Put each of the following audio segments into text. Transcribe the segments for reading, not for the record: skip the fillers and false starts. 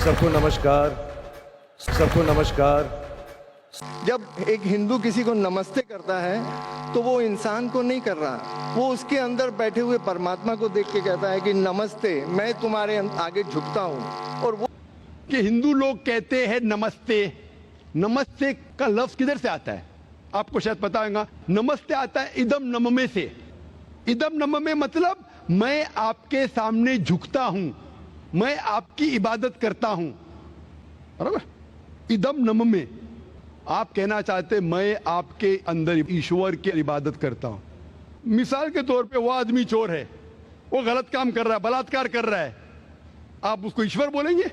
सबको नमस्कार, सबको नमस्कार। जब एक हिंदू किसी को नमस्ते करता है तो वो इंसान को नहीं कर रहा, वो उसके अंदर बैठे हुए परमात्मा को देख के कहता है कि नमस्ते, मैं तुम्हारे आगे झुकता हूँ। और वो कि हिंदू लोग कहते हैं नमस्ते। नमस्ते का लफ्ज किधर से आता है आपको शायद पता होगा। नमस्ते आता है इदम नममे से। इदम नममे मतलब मैं आपके सामने झुकता हूं, मैं आपकी इबादत करता हूं, बराबर। इदम नममे, आप कहना चाहते मैं आपके अंदर ईश्वर की इबादत करता हूं। मिसाल के तौर पे वो आदमी चोर है, वो गलत काम कर रहा है, बलात्कार कर रहा है, आप उसको ईश्वर बोलेंगे?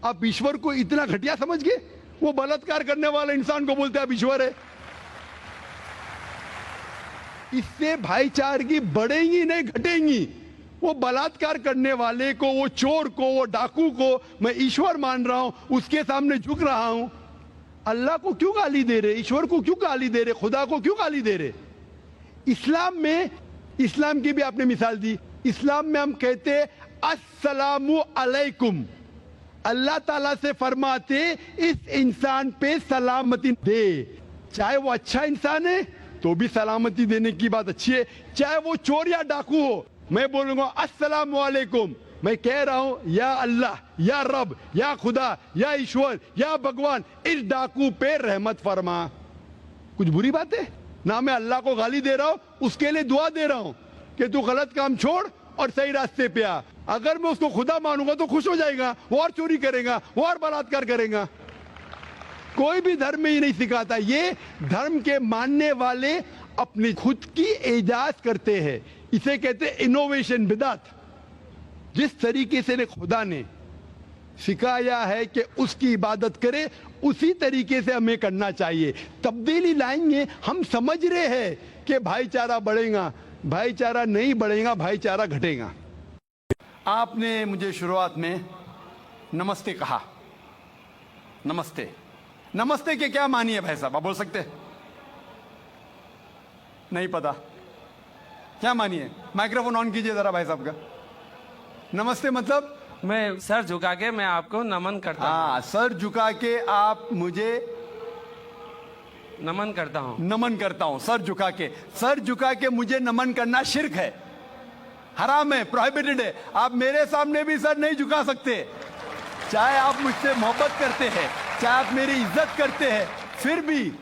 आप ईश्वर को इतना घटिया समझ गए? वो बलात्कार करने वाले इंसान को बोलते आप ईश्वर है। इससे भाईचारगी बढ़ेगी नहीं घटेगी। वो बलात्कार करने वाले को, वो चोर को, वो डाकू को मैं ईश्वर मान रहा हूं, उसके सामने झुक रहा हूं। अल्लाह को क्यों गाली दे रहे, ईश्वर को क्यों गाली दे रहे, खुदा को क्यों गाली दे रहे? इस्लाम में, इस्लाम की भी आपने मिसाल दी, इस्लाम में हम कहते अस्सलामु अलैकुम। अल्लाह ताला से फरमाते इस इंसान पे सलामती दे। चाहे वो अच्छा इंसान है तो भी सलामती देने की बात अच्छी है, चाहे वो चोर या डाकू हो। मैं बोलूंगा अस्सलामु अलैकुम, मैं कह रहा हूं या अल्लाह, या रब, या खुदा, या ईश्वर, या भगवान, इस डाकू पे रहमत फरमा। कुछ बुरी बात है ना? मैं अल्लाह को गाली दे रहा हूं, उसके लिए दुआ दे रहा हूं कि तू गलत काम छोड़ और सही रास्ते पे आ। अगर मैं उसको खुदा मानूंगा तो खुश हो जाएगा, वो और चोरी करेगा, वो और बलात्कार करेगा। कोई भी धर्म में ही नहीं सिखाता। ये धर्म के मानने वाले अपनी खुद की इजाज करते हैं, इसे कहते हैं इनोवेशन, बिदात। जिस तरीके से खुदा ने सिखाया है कि उसकी इबादत करे, उसी तरीके से हमें करना चाहिए। तब्दीली लाएंगे, हम समझ रहे हैं कि भाईचारा बढ़ेगा, भाईचारा नहीं बढ़ेगा, भाईचारा घटेगा। आपने मुझे शुरुआत में नमस्ते कहा। नमस्ते, नमस्ते के क्या मानी है भाई साहब, आप बोल सकते हैं? नहीं पता क्या मानी है? माइक्रोफोन ऑन कीजिए जरा भाई साहब का। नमस्ते मतलब मैं सर झुका के मैं आपको नमन करता हूँ। हाँ, सर झुका के आप मुझे नमन करता हूँ। नमन करता हूं। सर झुका के, सर झुका के मुझे नमन करना शिर्क है, हराम है, प्रोहिबिटेड है। आप मेरे सामने भी सर नहीं झुका सकते, चाहे आप मुझसे मोहब्बत करते हैं, चाहे आप मेरी इज्जत करते हैं, फिर भी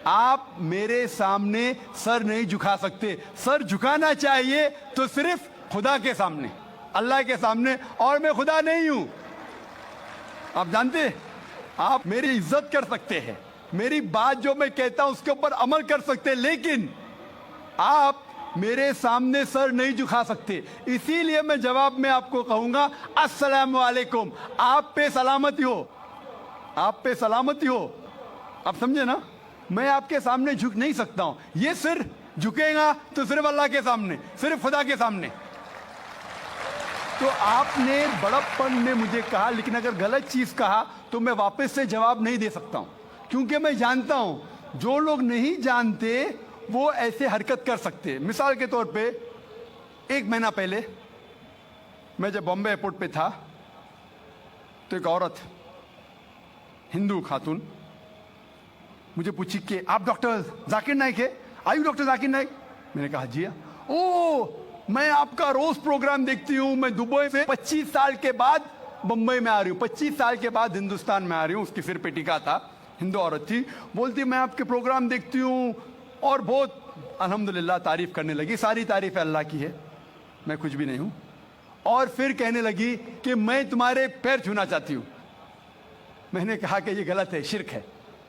आप मेरे सामने सर नहीं झुका सकते। सर झुकाना चाहिए तो सिर्फ खुदा के सामने, अल्लाह के सामने, और मैं खुदा नहीं हूं। आप जानते हैं, आप मेरी इज्जत कर सकते हैं, मेरी बात जो मैं कहता हूं उसके ऊपर अमल कर सकते हैं, लेकिन आप मेरे सामने सर नहीं झुका सकते। इसीलिए मैं जवाब में आपको कहूंगा अस्सलाम वालेकुम, आप पे सलामती हो, आप पे सलामती हो। आप समझे ना? मैं आपके सामने झुक नहीं सकता हूं। ये सिर झुकेगा तो सिर्फ अल्लाह के सामने, सिर्फ खुदा के सामने। तो आपने बड़प्पन में मुझे कहा, लेकिन अगर गलत चीज कहा तो मैं वापस से जवाब नहीं दे सकता हूं, क्योंकि मैं जानता हूं जो लोग नहीं जानते वो ऐसे हरकत कर सकते हैं। मिसाल के तौर पे, 1 महीना पहले मैं जब बॉम्बे एयरपोर्ट पे था तो एक औरत, हिंदू खातून, मुझे पूछी कि आप डॉक्टर जाकिर नाइक है? आयु डॉक्टर जाकिर नाइक? मैंने कहा जी। ओ, मैं आपका रोज प्रोग्राम देखती हूँ, मैं दुबई से 25 साल के बाद बम्बई में आ रही हूँ, 25 साल के बाद हिंदुस्तान में आ रही हूँ। उसकी सिर पे टीका था, हिंदू औरत थी, बोलती मैं आपके प्रोग्राम देखती हूँ और बहुत अल्हम्दुलिल्लाह तारीफ करने लगी। सारी तारीफ अल्लाह की है, मैं कुछ भी नहीं हूँ। और फिर कहने लगी कि मैं तुम्हारे पैर छूना चाहती हूँ। मैंने कहा कि ये गलत है, शिर्क है।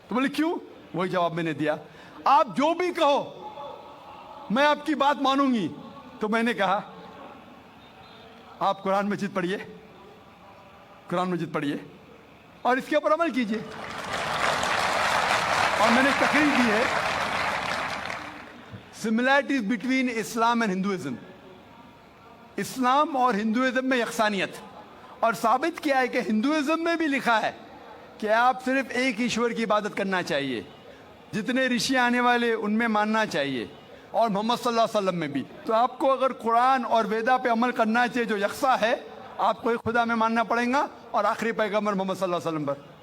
तो बोले क्यों? वही जवाब मैंने दिया, आप जो भी कहो मैं आपकी बात मानूंगी। तो मैंने कहा आप कुरान मजीद पढ़िए, कुरान मजीद पढ़िए और इसके ऊपर अमल कीजिए। और मैंने तकरीर दी है similarities between Islam and Hinduism, इस्लाम और हिंदुइज्म में यकसानियत, और साबित किया है कि हिंदुइज्म में भी लिखा है कि आप सिर्फ एक ईश्वर की इबादत करना चाहिए, जितने ऋषि आने वाले उनमें मानना चाहिए, और मोहम्मद सल्लल्लाहु अलैहि वसल्लम में भी। तो आपको अगर कुरान और वेदा पे अमल करना चाहिए जो यकसा है, आपको ही खुदा में मानना पड़ेगा और आखिरी पैगंबर मोहम्मद सल्लल्लाहु अलैहि वसल्लम पर।